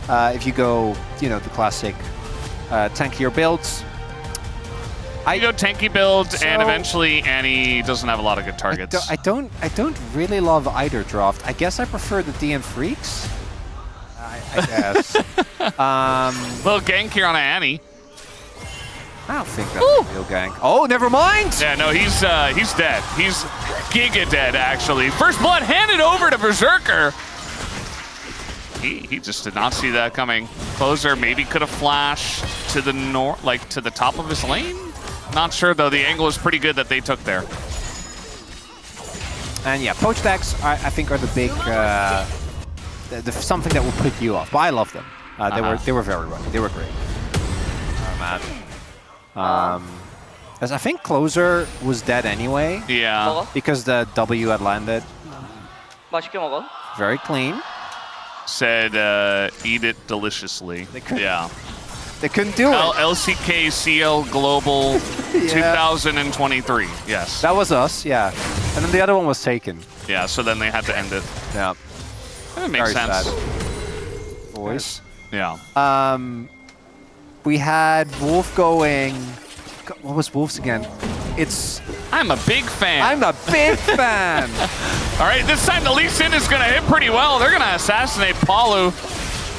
if you go, you know, the classic tankier builds. You go tanky builds, and eventually Annie doesn't have a lot of good targets. I don't really love either draft. I guess I prefer the DN Freecs. I guess. Little gank here on Annie. I don't think that's a real gank. Oh, never mind! Yeah, no, he's dead. He's giga dead, actually. First blood handed over to Berserker. He just did not see that coming. Closer maybe could have flashed to the north, like to the top of his lane. Not sure though. The angle is pretty good that they took there. And yeah, poach decks I think are the big something that will put you off. But I love them. They were very running. They were great. Oh man. As I think Closer was dead anyway. Yeah. Because the W had landed. Very clean. Said eat it deliciously. Yeah. They couldn't do it. LCK CL Global 2023. Yes. That was us, yeah. And then the other one was taken. Yeah, so then they had to end it. Yeah. That makes sense. Sad. Boys. Yeah. We had Wolf going. What was Wolf's again? I'm a big fan. I'm a big fan. All right, this time the Lee Sin is going to hit pretty well. They're going to assassinate Palu.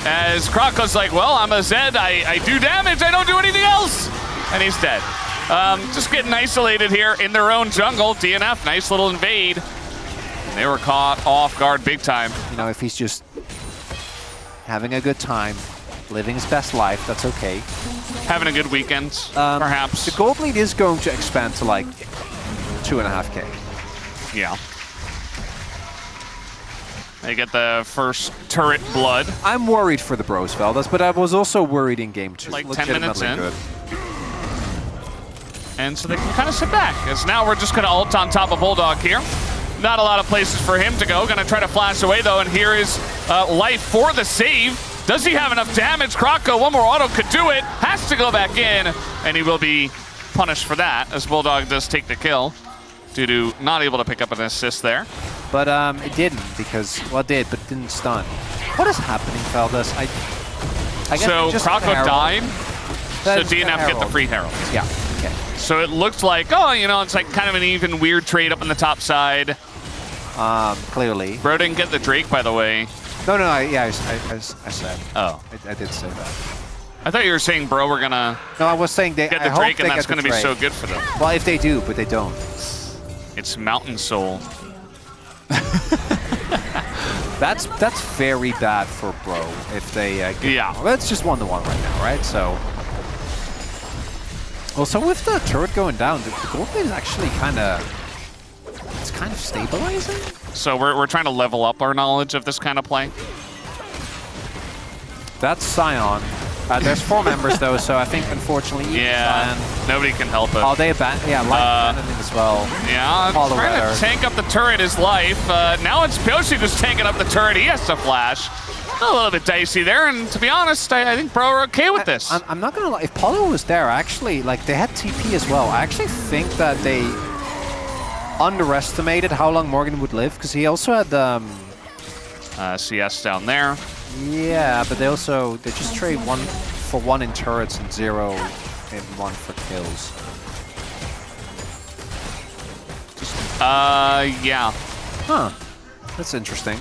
As Krako's like, well, I'm a Zed. I do damage. I don't do anything else. And he's dead. Just getting isolated here in their own jungle. DNF, nice little invade. And they were caught off guard big time. You know, if he's just having a good time, living his best life, that's okay. Having a good weekend, perhaps. The gold lead is going to expand to like 2.5K. Yeah. They get the first turret blood. I'm worried for the Bros Veldas, but I was also worried in game 2. Like 10 minutes in. Good. And so they can kind of sit back, as now we're just going to ult on top of Bulldog here. Not a lot of places for him to go. Going to try to flash away, though, and here is life for the save. Does he have enough damage? Krako, one more auto could do it. Has to go back in, and he will be punished for that, as Bulldog does take the kill due to not able to pick up an assist there. But it didn't, because, well, it did, but it didn't stun. What is happening, Veldas? I guess so Krako died, so DNF get the free Herald. Yeah, okay. So it looked like, oh, you know, it's like kind of an even weird trade up on the top side. Clearly. Bro didn't get the Drake, by the way. No, I said. Oh. I did say that. I thought you were saying, bro, we're going to No, I was saying they get the Drake, and that's going to be so good for them. Well, if they do, but they don't. It's Mountain Soul. That's very bad for Bro if they get yeah. Well, it's just 1-1 right now, right? So also with the turret going down, the gold lane is actually kind of stabilizing. So we're trying to level up our knowledge of this kind of play. That's Sion. There's 4 members though, so I think unfortunately Sion, nobody can help it. Oh, they abandoned. Yeah, Life abandoned him as well. Yeah, trying to tank up the turret is Life. Now it's Pyoshi who's tanking up the turret. He has to flash. A little bit dicey there, and to be honest, I think Bro are okay with this. I'm not gonna lie. If Paulo was there, actually, like they had TP as well. I actually think that they underestimated how long Morgan would live, because he also had CS down there. Yeah, but they just trade 1 for 1 in turrets and 0 in 1 for kills. Yeah. Huh. That's interesting.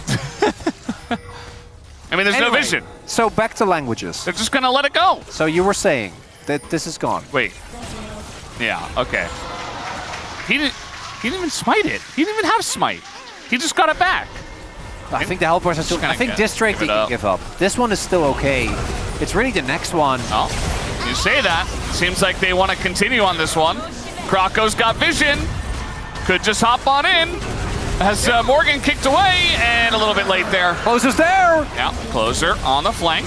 I mean, there's no vision. So back to languages. They're just gonna let it go. So you were saying that this is gone. Wait. Yeah. Okay. He didn't even smite it. He didn't even have smite. He just got it back. I think the helpers are still. I think this Drake they can give up. This one is still okay. It's really the next one. Oh, you say that. Seems like they want to continue on this one. Krako's got vision. Could just hop on in. Has Morgan kicked away, and a little bit late there. Closer's there! Yeah, Closer on the flank.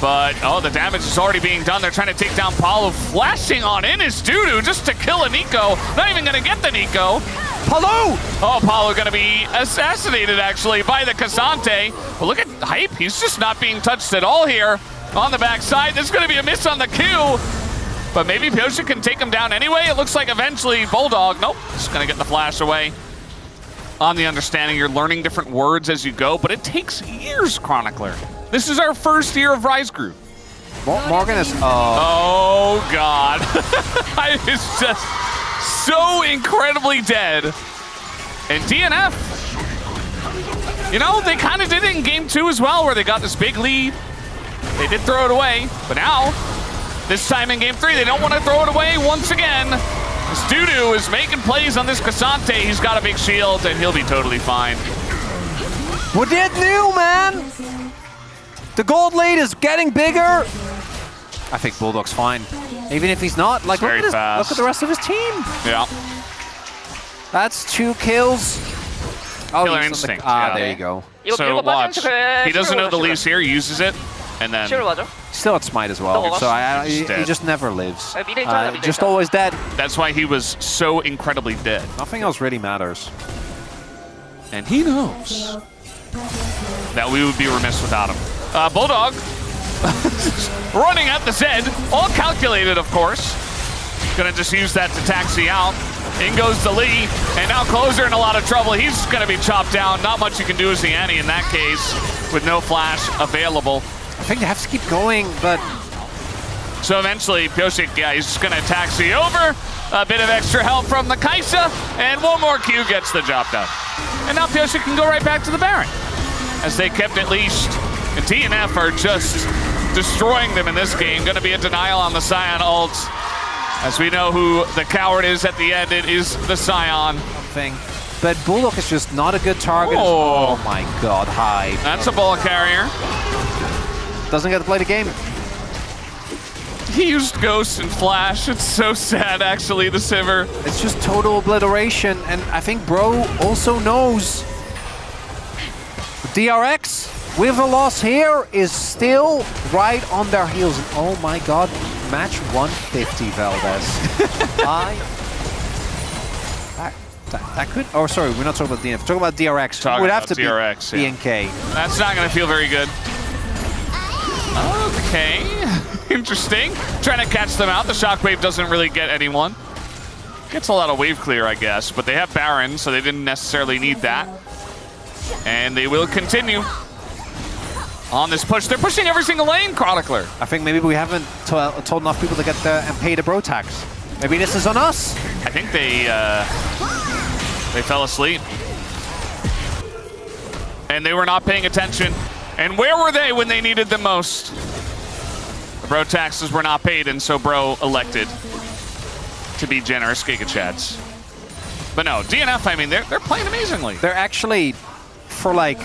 But, oh, the damage is already being done. They're trying to take down Paulo. Flashing on in is Dudu just to kill a Nico. Not even going to get the Nico. Paulo! Oh, Paulo going to be assassinated, actually, by the Cassante. But look at Hype. He's just not being touched at all here on the backside. There's going to be a miss on the Q. But maybe Pyoshi can take him down anyway. It looks like eventually Bulldog, nope, just going to get the flash away. On the understanding, you're learning different words as you go, but it takes years, Chronicler. This is our first year of Rise Group. Morgan is... Oh, God. I was just so incredibly dead. And DNF, you know, they kind of did it in game 2 as well, where they got this big lead. They did throw it away, but now, this time in game 3, they don't want to throw it away once again. This Dudu is making plays on this Cassante. He's got a big shield, and he'll be totally fine. What did new, man? The gold lead is getting bigger. I think Bulldog's fine. Even if he's not, like, look at the rest of his team. Yeah. That's 2 kills. Oh, Killer instinct. there you go. So watch. He doesn't know the leaves here, uses it, and then... Still at Smite as well, so he just never lives. Just always dead. That's why he was so incredibly dead. Nothing else really matters. And he knows that we would be remiss without him. Bulldog running at the Zed, all calculated, of course. Gonna just use that to taxi out. In goes the Lee, and now Closer in a lot of trouble. He's gonna be chopped down. Not much you can do as the Annie in that case, with no flash available. I think they have to keep going, but... So eventually, Pyosik, yeah, he's just gonna taxi over. A bit of extra help from the Kaisa, and one more Q gets the job done. And now Pyosik can go right back to the Baron, as they kept it leashed. And DNF are just destroying them in this game. Gonna be a denial on the Scion ult. As we know who the coward is at the end, it is the Scion. But Bulldog is just not a good target. Oh my God, hi. That's a ball carrier. Doesn't get to play the game. He used Ghost and Flash. It's so sad, actually, the Sivir. It's just total obliteration, and I think Bro also knows. DRX, with a loss here, is still right on their heels. And oh my God, match 150, Valdez. That could... Oh, sorry, we're not talking about DNF. Talking about DRX. Talking would have about to DRX, be BNK. That's not going to feel very good. Okay, interesting. Trying to catch them out. The Shockwave doesn't really get anyone. Gets a lot of wave clear, I guess, but they have Baron, so they didn't necessarily need that. And they will continue on this push. They're pushing every single lane, Chronicler. I think maybe we haven't told enough people to get and pay the bro tax. Maybe this is on us. I think they fell asleep. And they were not paying attention. And where were they when they needed them most? The bro taxes were not paid, and so bro elected to be generous Giga Chads. But no, DNF, I mean, they're playing amazingly. They're actually, for like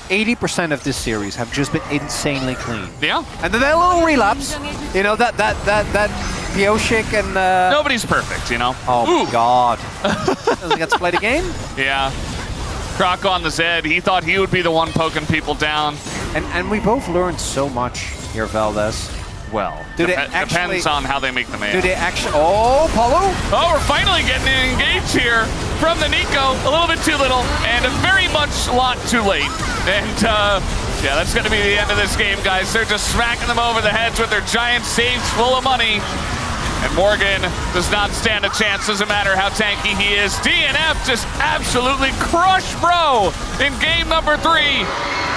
80% of this series, have just been insanely clean. Yeah. And then that little relapse, you know, that Pyosik and... Nobody's perfect, you know? Oh, my God. Doesn't get to play the game? Yeah. Croc on the Zed, he thought he would be the one poking people down. And we both learned so much here, Valdez. Well, depends on how they make the man. Do they actually... Oh, Paulo? Oh, we're finally getting engaged here from the Nico. A little bit too little, and a very much lot too late. And, yeah, that's going to be the end of this game, guys. They're just smacking them over the heads with their giant safes full of money. And Morgan does not stand a chance, doesn't matter how tanky he is. DNF just absolutely crushed Bro in game number 3.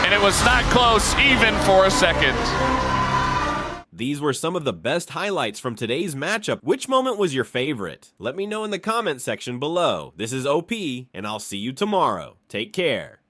And it was not close even for a second. These were some of the best highlights from today's matchup. Which moment was your favorite? Let me know in the comment section below. This is OP, and I'll see you tomorrow. Take care.